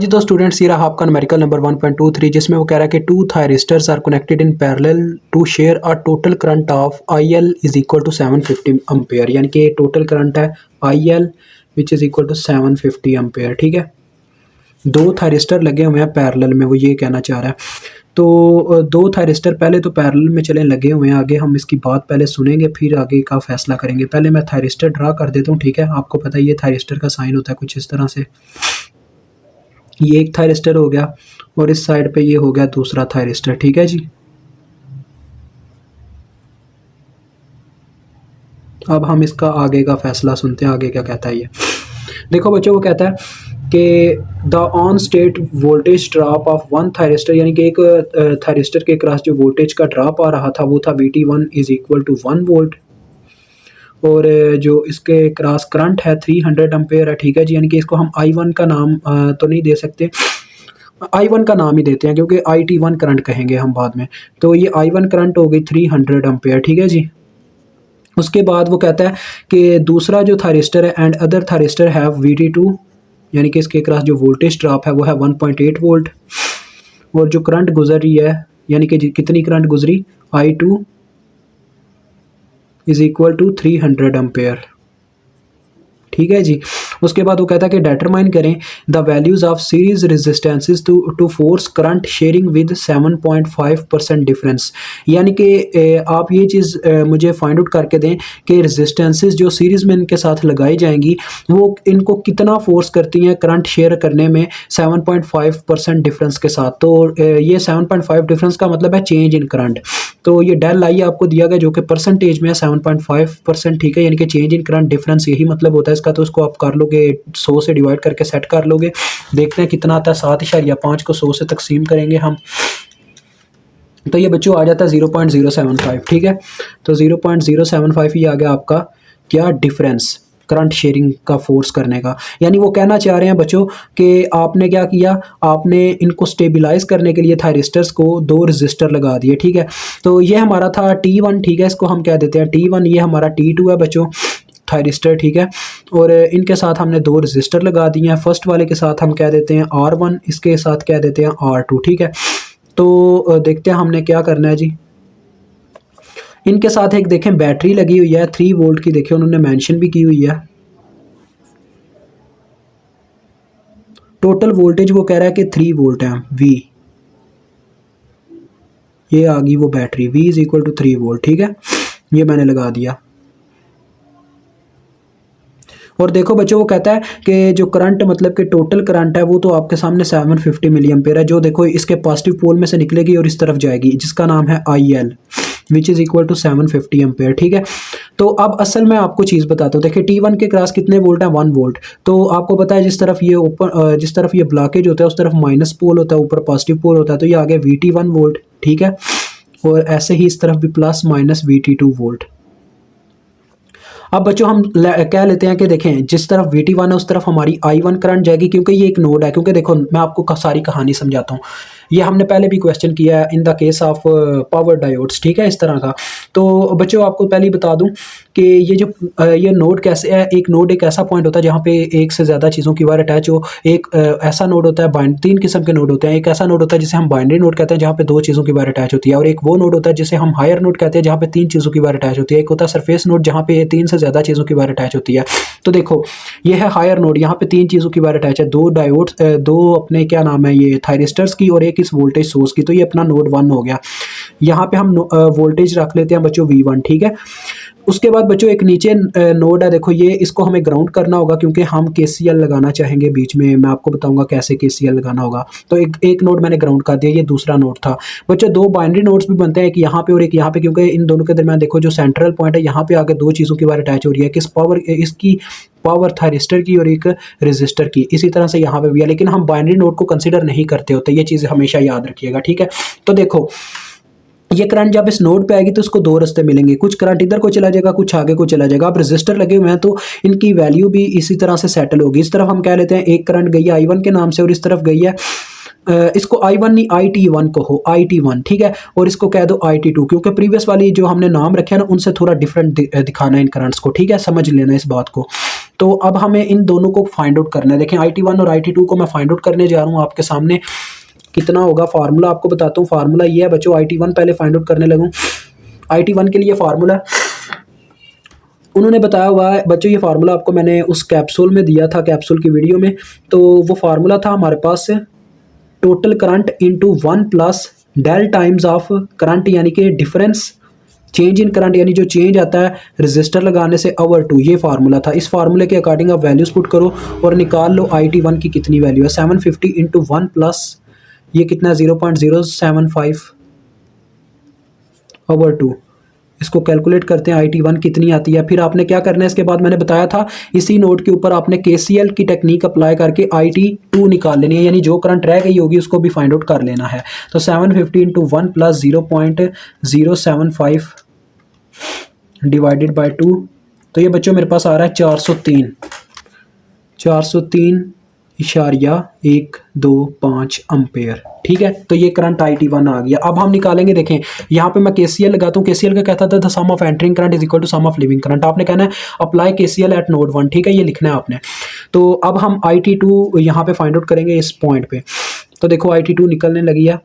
जी तो स्टूडेंट्स ये रहा आपका न्यूमेरिकल नंबर 1.23 जिसमें वो कह रहा है कि two thyristors are connected in parallel to share a total current of IL is equal to 750 ampere, यानी कि टोटल करंट है IL which is equal to 750 ampere. ठीक है, दो थायरिस्टर लगे हुए हैं पैरेलल में, वो ये कहना चाह रहा है। तो दो थायरिस्टर पहले तो पैरेलल में चले लगे हुए हैं, आगे हम इसकी बात पहले सुनेंगे फिर आगे का फैसला करेंगे। पहले मैं थायरिस्टर ड्रा कर देता हूँ। ठीक है, आपको पता है ये थायरिस्टर का साइन होता है कुछ इस तरह से। ये एक थायरिस्टर हो गया और इस साइड पे ये हो गया दूसरा थायरिस्टर। ठीक है जी, अब हम इसका आगे का फैसला सुनते हैं, आगे क्या कहता है ये। देखो बच्चों, वो कहता है कि the on state voltage drop of one thyristor, यानी कि एक थायरिस्टर के क्रॉस जो वोल्टेज का ड्रॉप आ रहा था वो था VT1 is equal to 1 volt, और जो इसके क्रॉस करंट है 300 एम्पेयर है। ठीक है जी, यानी कि इसको हम I1 का नाम तो नहीं दे सकते, I1 का नाम ही देते हैं क्योंकि IT1 करंट कहेंगे हम बाद में। तो ये I1 करंट हो गई 300 एम्पेयर। ठीक है जी, उसके बाद वो कहता है कि दूसरा जो थायरिस्टर है and other thyristor have VT2, यानी कि इसके क्रॉस जो वोल्टेज ड्रॉप है वो है 1.8 वोल्ट, और जो करंट गुजर रही है यानी कि कितनी करंट गुजरी I2 is equal to 300 ampere. ठीक है जी, उसके बाद वो कहता है कि डिटरमाइन करें the values of series resistances to force current sharing with 7.5% difference, यानी कि आप ये चीज़ मुझे फाइंड आउट करके दें कि रेजिस्टेंसेस जो सीरीज़ में इनके साथ लगाई जाएंगी वो इनको कितना फोर्स करती हैं करंट शेयर करने में 7.5% डिफरेंस के साथ। तो ये 7.5 डिफरेंस का मतलब है चेंज इन करंट। तो ये डेल आई आपको दिया गया जो कि परसेंटेज में है 7.5%। ठीक है, यानी कि चेंज इन करंट डिफरेंस, यही मतलब होता है इसका। तो उसको आप कर लोगे 100 से डिवाइड करके सेट कर लोगे, देखते हैं कितना आता है। 7.5 को 100 से तकसीम करेंगे हम, तो ये बच्चों आ जाता है 0.075। ठीक है, तो 0.075 ही आ गया आपका क्या डिफरेंस करंट शेयरिंग का फोर्स करने का। यानी वो कहना चाह रहे हैं बच्चों कि आपने क्या किया, आपने इनको स्टेबलाइज करने के लिए थायरिस्टर्स को दो रजिस्टर लगा दिए। ठीक है, तो ये हमारा था T1। ठीक है, इसको हम कह देते हैं T1, ये हमारा T2 है बच्चों थायरिस्टर। ठीक है, और इनके साथ हमने दो रजिस्टर लगा दिए हैं। फर्स्ट वाले के साथ हम कह देते हैं R1, इसके साथ कह देते हैं R2। ठीक है, तो देखते हैं हमने क्या करना है जी। इनके साथ एक देखें बैटरी लगी हुई है 3 वोल्ट की, देखें उन्होंने मेंशन भी की हुई है। टोटल वोल्टेज वो कह रहा है कि 3 वोल्ट है V, ये आ गई वो battery V is equal to 3 volt. ठीक है, ये मैंने लगा दिया। और देखो बच्चों, वो कहता है कि जो करंट मतलब कि टोटल करंट है वो तो आपके सामने 750 मिली एम्पेयर है, जो देखो इसके पॉजिटिव पोल में से निकलेगी और इस तरफ जाएगी, जिसका नाम है IL which is equal to 750 ampere. ठीक है, तो अब असल में आपको चीज़ बताता हूँ। देखिए T1 के क्रॉस कितने वोल्ट है, 1 वोल्ट। तो आपको पता है जिस तरफ ये ओपन जिस तरफ ये ब्लॉकेज होता है उस तरफ माइनस पोल होता है, ऊपर पॉजिटिव पोल होता है, तो ये आ गया VT1 वोल्ट। ठीक है, और ऐसे ही इस तरफ भी प्लस माइनस VT2 वोल्ट। अब बच्चों हम कह लेते हैं कि देखें जिस तरफ VT1 है उस तरफ हमारी I1 करंट जाएगी, क्योंकि ये एक नोड है। क्योंकि देखो मैं आपको सारी कहानी समझाता हूँ, ये हमने पहले भी क्वेश्चन किया है in the case of power diodes. ठीक है, इस तरह का। तो बच्चों आपको पहले ही बता दूं कि ये जो ये नोड कैसे है, एक नोड एक ऐसा पॉइंट होता है जहाँ पे एक से ज़्यादा चीज़ों की वायर अटैच हो। एक ऐसा नोड होता है, 3 किस्म के नोड होते हैं। एक ऐसा नोड होता है जिसे हम बाइनरी नोड कहते हैं जहाँ पे 2 चीज़ों की वायर अटैच होती है, और एक वो नोड होता है जिसे हम हायर नोड कहते हैं जहाँ पे 3 चीज़ों की वायर अटैच होती है। एक होता है सरफेस नोड जहाँ पे 3 से ज़्यादा चीज़ों की वायर अटैच होती है। तो देखो ये है हायर नोड, यहाँ पे 3 चीज़ों की वायर अटैच है, 2 डायोड्स, 2 अपने क्या नाम है ये थायरिस्टर्स की, और एक इस वोल्टेज सोर्स की। तो ये अपना नोड 1 हो गया। यहाँ पे हम वोल्टेज रख लेते हैं बच्चों V1। ठीक है, उसके बाद बच्चों एक नीचे नोड है, देखो ये, इसको हमें ग्राउंड करना होगा क्योंकि हम KCL लगाना चाहेंगे बीच में। मैं आपको बताऊंगा कैसे KCL लगाना होगा। तो एक नोड मैंने ग्राउंड कर दिया, ये दूसरा नोड था। बच्चों 2 बाइनरी नोड्स भी बनते हैं, एक यहाँ पे और एक यहाँ पे, क्योंकि इन दोनों के दरमियान देखो जो सेंट्रल पॉइंट है यहाँ पे आगे 2 चीज़ों की वायर अटैच हो रही है, किस पावर, इसकी पावर थायरिस्टर की और एक रजिस्टर की। इसी तरह से यहाँ पे भी है, लेकिन हम बाइनरी नोड को कंसिडर नहीं करते होते, ये चीज़ हमेशा याद रखिएगा। ठीक है, तो देखो ये करंट जब इस नोड पे आएगी तो इसको 2 रास्ते मिलेंगे, कुछ करंट इधर को चला जाएगा, कुछ आगे को चला जाएगा। अब रजिस्टर लगे हुए हैं तो इनकी वैल्यू भी इसी तरह से सेटल होगी। इस तरफ हम कह लेते हैं एक करंट गई है I1 के नाम से, और इस तरफ गई है इसको I1 नहीं IT1 को हो, IT1। ठीक है, और इसको कह दो IT2, क्योंकि प्रीवियस वाली जो हमने नाम रखे हैं ना उनसे थोड़ा डिफरेंट दिखाना है इन करंट्स को। ठीक है, समझ लेना इस बात को। तो अब हमें इन दोनों को फाइंड आउट करना है। देखें IT1 और IT2 को मैं फाइंड आउट करने जा रहा हूँ आपके सामने। कितना होगा फार्मूला आपको बताता हूँ। फार्मूला ये है बच्चों, IT1 पहले फाइंड आउट करने लगूँ। IT1 के लिए फार्मूला उन्होंने बताया हुआ है बच्चों, ये फार्मूला आपको मैंने उस कैप्सूल में दिया था, कैप्सूल की वीडियो में। तो वो फार्मूला था हमारे पास total current into 1 plus del times of current, यानी कि डिफरेंस चेंज इन करंट, यानी जो चेंज आता है रजिस्टर लगाने से ओवर 2, ये फार्मूला था। इस फार्मूले के अकॉर्डिंग आप वैल्यूज पुट करो और निकाल लो IT1 की कितनी वैल्यू है। 750 इंटू 1 प्लस ये कितना 0.075 ओवर 2, इसको कैलकुलेट करते हैं IT1 कितनी आती है। फिर आपने क्या करना है, इसके बाद मैंने बताया था इसी नोट के ऊपर आपने KCL की टेक्निक अप्लाई करके IT2 निकाल लेनी है, यानी जो करंट रह गई होगी उसको भी फाइंड आउट कर लेना है। तो 750 इंटू 1 प्लस 0.075 डिवाइडेड बाई 2, तो ये बच्चों मेरे पास आ रहा है 403.125 अम्पेयर। ठीक है, तो ये करंट IT1 आ गया। अब हम निकालेंगे, देखें यहाँ पे मैं KCL लगाता हूँ। KCL का कहता था the sum of entering current is equal to sum of leaving current. आपने कहना है अप्लाई KCL एट नोड 1, ठीक है, ये लिखना है आपने। तो अब हम IT2 यहाँ पे फाइंड आउट करेंगे इस पॉइंट पे। तो देखो IT2 निकलने लगी है।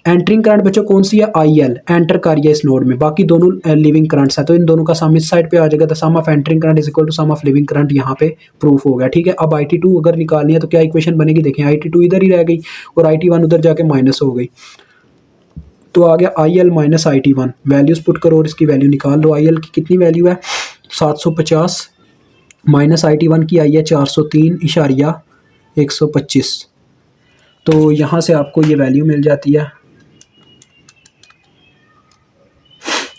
एंटरिंग करंट बच्चों कौन सी है, IL एंटर कर रही है इस नोड में, बाकी दोनों लिविंग करंट्स है, तो इन दोनों का सम इस साइड पे आ जाएगा। The sum of entering current is equal to sum of leaving current, यहाँ पे प्रूफ हो गया। ठीक है, अब IT2 अगर निकालनी है तो क्या इक्वेशन बनेगी, देखें IT2 इधर ही रह गई और IT1 उधर जाके माइनस हो गई, तो आ गया IL minus IT1। Values put करो और इसकी वैल्यू निकाल लो। IL की कितनी वैल्यू है 750, माइनस IT1 की आई है 403.125, तो यहाँ से आपको ये वैल्यू मिल जाती है।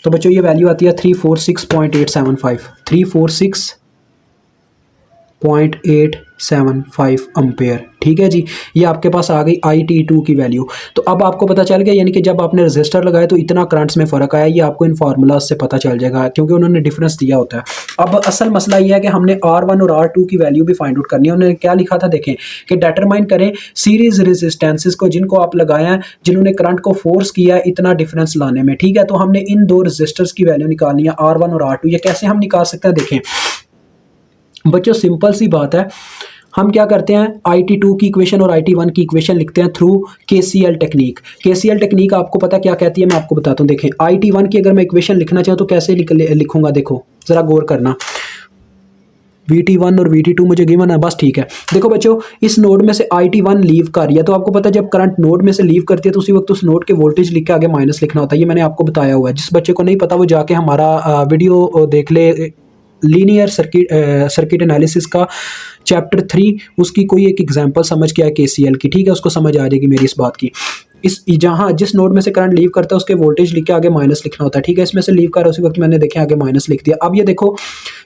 तो बच्चों ये वैल्यू आती है 346.875, 346.875 अम्पेयर। ठीक है जी, ये आपके पास आ गई IT2 की वैल्यू। तो अब आपको पता चल गया, यानी कि जब आपने रजिस्टर लगाया तो इतना करंट्स में फ़र्क आया, ये आपको इन फार्मूलाज से पता चल जाएगा क्योंकि उन्होंने डिफरेंस दिया होता है। अब असल मसला ये है कि हमने R1 और R2 की वैल्यू भी फाइंड आउट करनी है। उन्होंने क्या लिखा था, देखें कि डिटरमाइन करें सीरीज रेजिस्टेंसेस को जिनको आप लगाया है, जिन्होंने करंट को फोर्स किया है इतना डिफरेंस लाने में। ठीक है, तो हमने इन दो रजिस्टर्स की वैल्यू निकालनी है R1 और R2। ये कैसे हम निकाल सकते हैं, देखें बच्चों सिंपल सी बात है। हम क्या करते हैं, IT2 की इक्वेशन और IT1 की इक्वेशन लिखते हैं through KCL technique. KCL technique आपको पता क्या कहती है, मैं आपको बताता हूँ। देखें IT1 की अगर मैं इक्वेशन लिखना चाहूँ तो कैसे लिखूंगा, देखो ज़रा गौर करना। VT1 और VT2 मुझे गिवन है, बस ठीक है। देखो बच्चों इस नोड में से IT1 लीव कर रही है, तो आपको पता है जब करंट नोड में से लीव करती है तो उसी वक्त उस नोड के वोल्टेज लिख के आगे माइनस लिखना होता है। ये मैंने आपको बताया हुआ है, जिस बच्चे को नहीं पता वो जाके हमारा वीडियो देख ले, लीनियर सर्किट एनालिसिस का चैप्टर 3, उसकी कोई एक एग्जांपल समझ के आए KCL की। ठीक है, उसको समझ आ जाएगी मेरी इस बात की। इस जहाँ जिस नोड में से करंट लीव करता है उसके वोल्टेज लिख के आगे माइनस लिखना होता है। ठीक है, इसमें से लीव कर रहा है उसी वक्त मैंने देखे आगे माइनस लिख दिया। अब ये देखो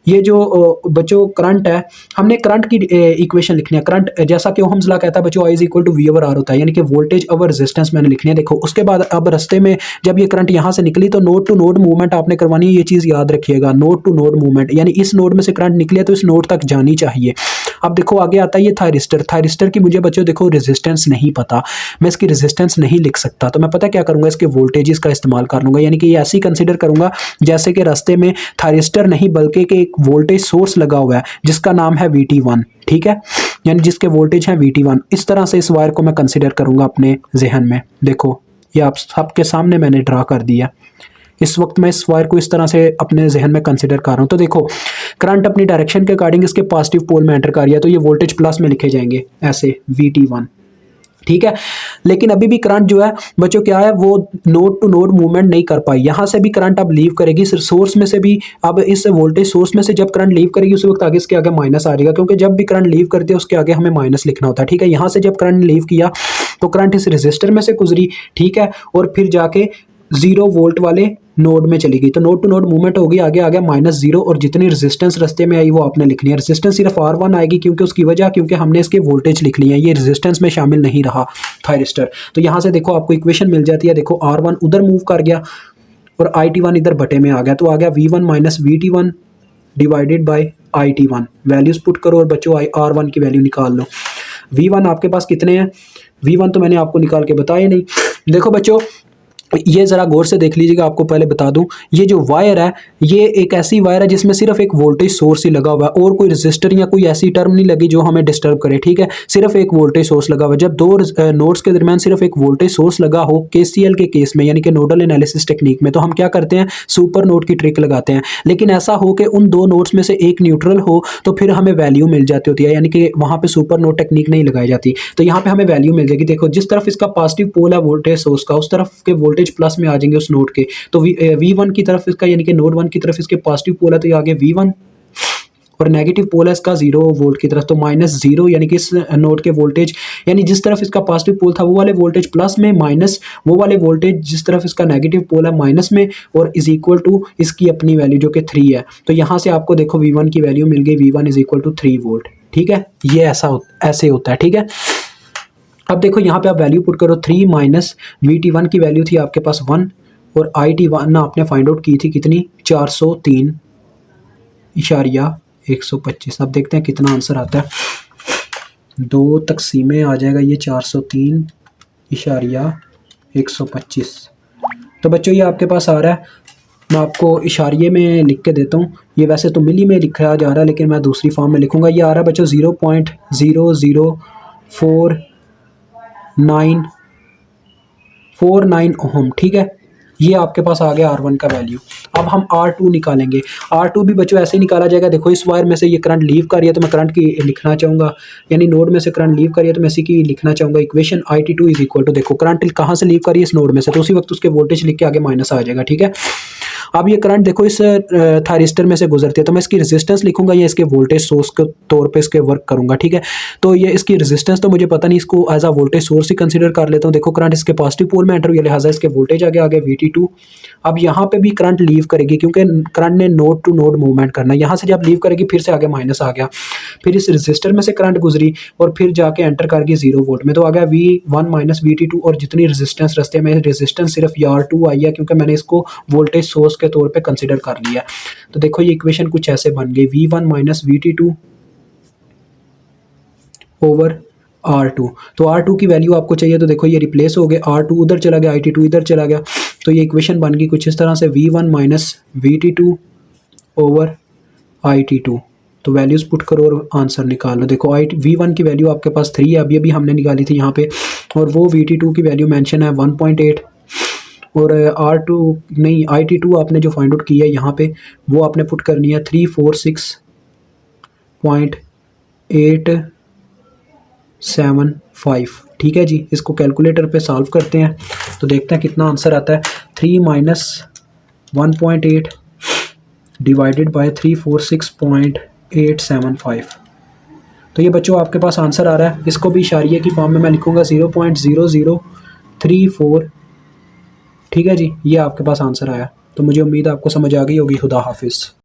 ये जो बच्चों करंट है, हमने करंट की इक्वेशन लिखनी है। करंट जैसा कि ओहम्स लॉ कहता है बच्चों, I is equal to V over R होता है, यानी कि वोल्टेज ओवर रेजिस्टेंस मैंने लिखनी है। देखो उसके बाद अब रास्ते में जब ये करंट यहाँ से निकली तो नोड टू नोड मूवमेंट आपने करवानी है, ये चीज़ याद रखिएगा। नोड टू नोड मूवमेंट यानी इस नोड में से करंट निकले तो इस नोड तक जानी चाहिए। अब देखो आगे आता है ये थायरिस्टर। थायरिस्टर की मुझे बच्चों देखो रेजिस्टेंस नहीं पता, मैं इसकी रेजिस्टेंस नहीं लिख सकता, तो मैं पता क्या करूंगा, इसके वोल्टेजेस का इस्तेमाल कर लूंगा। यानी कि ये ऐसे ही कंसीडर करूंगा जैसे कि रास्ते में थायरिस्टर नहीं बल्कि कि एक वोल्टेज सोर्स लगा हुआ है जिसका नाम है VT1। ठीक है, यानी जिसके वोल्टेज है VT1। इस तरह से इस वायर को मैं कंसीडर करूंगा अपने जहन में। देखो ये आप सबके सामने मैंने ड्रा कर दिया। इस वक्त मैं इस वायर को इस तरह से अपने जहन में कंसीडर कर रहा हूँ। तो देखो करंट अपनी डायरेक्शन के अकॉर्डिंग इसके पॉजिटिव पोल में एंटर कर रही है, तो ये वोल्टेज प्लस में लिखे जाएंगे ऐसे VT1। ठीक है, लेकिन अभी भी करंट जो है बच्चों क्या है, वो नोड टू नोड मूवमेंट नहीं कर पाई। यहाँ से भी करंट अब लीव करेगी, सिर्फ सोर्स में से भी। अब इस वोल्टेज सोर्स में से जब करंट लीव करेगी उसी वक्त आगे इसके आगे माइनस आ जाएगा, क्योंकि जब भी करंट लीव करती है उसके आगे हमें माइनस लिखना होता है। ठीक है, यहाँ से जब करंट लीव किया तो करंट इस रजिस्टर में से गुजरी, ठीक है, और फिर जाके 0 वोल्ट वाले नोड में चली गई, तो नोड टू नोड मूवमेंट होगी, आगे आ गया -0, और जितनी रेजिस्टेंस रास्ते में आई वो आपने लिखनी है। रेजिस्टेंस सिर्फ R1 आएगी, क्योंकि उसकी वजह क्योंकि हमने इसके वोल्टेज लिख लिए हैं, ये रेजिस्टेंस में शामिल नहीं रहा थायरिस्टर। तो यहाँ से देखो आपको इक्वेशन मिल जाती है। देखो R1 उधर मूव कर गया और IT1 इधर बटे में आ गया, तो आ गया V1 minus VT1 divided by IT1। Values put करो और बच्चों R1 की वैल्यू निकाल लो। V1 आपके पास कितने हैं, V1 तो मैंने आपको निकाल के बताया नहीं। देखो बच्चों ये ज़रा गौर से देख लीजिएगा, आपको पहले बता दूं, ये जो वायर है ये एक ऐसी वायर है जिसमें सिर्फ एक वोल्टेज सोर्स ही लगा हुआ है और कोई रजिस्टर या कोई ऐसी टर्म नहीं लगी जो हमें डिस्टर्ब करे, ठीक है। सिर्फ एक वोल्टेज सोर्स लगा हुआ है। जब दो नोड्स के दरमियान सिर्फ एक वोल्टेज सोर्स लगा हो केसीएल के केस में, यानी कि नोडल एनालिसिस टेक्निक में, तो हम क्या करते हैं, सुपर नोड की ट्रिक लगाते हैं। लेकिन ऐसा हो कि उन दो नोड्स में से एक न्यूट्रल हो तो फिर हमें वैल्यू मिल जाती होती है, यानी कि वहां पे सुपर नोड टेक्निक नहीं लगाई जाती। तो यहाँ पे हमें वैल्यू मिल जाएगी। देखो जिस तरफ इसका पॉजिटिव पोल है वोल्टेज सोर्स का, उस तरफ के वोल्टेज प्लस में आ जाएंगे उस नोड के। तो V1 की तरफ इसका, यानी कि नोड 1 की तरफ इसके पॉजिटिव पोल है तो ये आगे V1, और नेगेटिव पोल है इसका 0 वोल्ट की तरफ, तो -0, यानी कि इस नोड के वोल्टेज, यानी जिस तरफ इसका पॉजिटिव पोल था वो वाले वोल्टेज प्लस में, माइनस वो वाले वोल्टेज जिस तरफ इसका नेगेटिव पोल है माइनस में, और इज इक्वल टू इसकी अपनी वैल्यू जो कि 3 है। तो यहाँ से आपको देखो V1 की वैल्यू मिल गई, V1 is equal to 3 volt, ठीक है। ये ऐसे होता है, ठीक है। अब देखो यहाँ पे आप वैल्यू पुट करो, 3 माइनस VT1 की वैल्यू थी आपके पास 1, और IT1 आपने फाइंड आउट की थी कितनी, 403.125। अब देखते हैं कितना आंसर आता है। 2 तकसीमें आ जाएगा ये 403.125। तो बच्चों ये आपके पास आ रहा है, मैं आपको इशारिये में लिख के देता हूँ। ये वैसे तो मिली में लिखा जा रहा है लेकिन मैं दूसरी फॉर्म में लिखूंगा। ये आ रहा है बच्चों 0.00449 ओहम, ठीक है। ये आपके पास आ गया R1 का वैल्यू। अब हम R2 निकालेंगे। R2 भी बच्चों ऐसे ही निकाला जाएगा। देखो इस वायर में से ये करंट लीव कर रही है तो मैं करंट की लिखना चाहूँगा, यानी नोड में से करंट लीव कर रही है तो मैं इसी की लिखना चाहूँगा equation. IT2 is equal to, देखो करंट कहाँ से लीव कर रही है, इस नोड में से, तो उसी वक्त उसके वोल्टेज लिख के आगे माइनस आ जाएगा, ठीक है। अब ये करंट देखो इस थायरिस्टर में से गुजरती है तो मैं इसकी रेजिस्टेंस लिखूंगा या इसके वोल्टेज सोर्स के तौर पे इसके वर्क करूंगा, ठीक है। तो ये इसकी रेजिस्टेंस तो मुझे पता नहीं, इसको एज अ वोल्टेज सोर्स ही कंसीडर कर लेता हूँ। देखो करंट इसके पॉजिटिव पोल में एंटर हुई, लिहाजा इसके वोल्टेज आगे आगे VT2। अब यहाँ पे भी करंट लीव करेगी क्योंकि करंट ने नोड टू नोड मूवमेंट करना है। यहाँ से जब लीव करेगी फिर से आगे माइनस आ गया, फिर इस रेजिस्टर में से करंट गुजरी और फिर जाके एंटर कर गई 0 वोल्ट में, तो आ गया V1 माइनस VT2। और जितनी रेजिस्टेंस रस्ते में रेजिस्टेंस सिर्फ R2 आई है क्योंकि मैंने इसको वोल्टेज सोर्स के तौर पे कंसीडर कर लिया। तो देखो ये इक्वेशन कुछ ऐसे बन गई, V1 minus VT2 over R2। तो R2 की वैल्यू आपको चाहिए तो देखो ये रिप्लेस हो गए, R2 उधर चला गया, IT2 इधर चला गया। तो ये इक्वेशन बन गई कुछ इस तरह से, V1 minus VT2 over IT2। तो वैल्यूज़ पुट करो और आंसर निकालो। देखो V1 की वैल्यू आपके पास 3 है, अभी अभी हमने निकाली थी यहाँ पे, और वो VT2 की वैल्यू मेंशन है 1.8, और R2 नहीं IT2 आपने जो फाइंड आउट की है यहाँ पे वो आपने पुट करनी है 346.875, ठीक है जी। इसको कैलकुलेटर पे सॉल्व करते हैं तो देखते हैं कितना आंसर आता है। 3 माइनस 1.8 डिवाइडेड बाय 346.875। तो ये बच्चों आपके पास आंसर आ रहा है। इसको भी इशारिये की फॉर्म में मैं लिखूंगा 0.0034, ठीक है जी। ये आपके पास आंसर आया। तो मुझे उम्मीद है आपको समझ आ गई होगी। खुदा हाफिज़।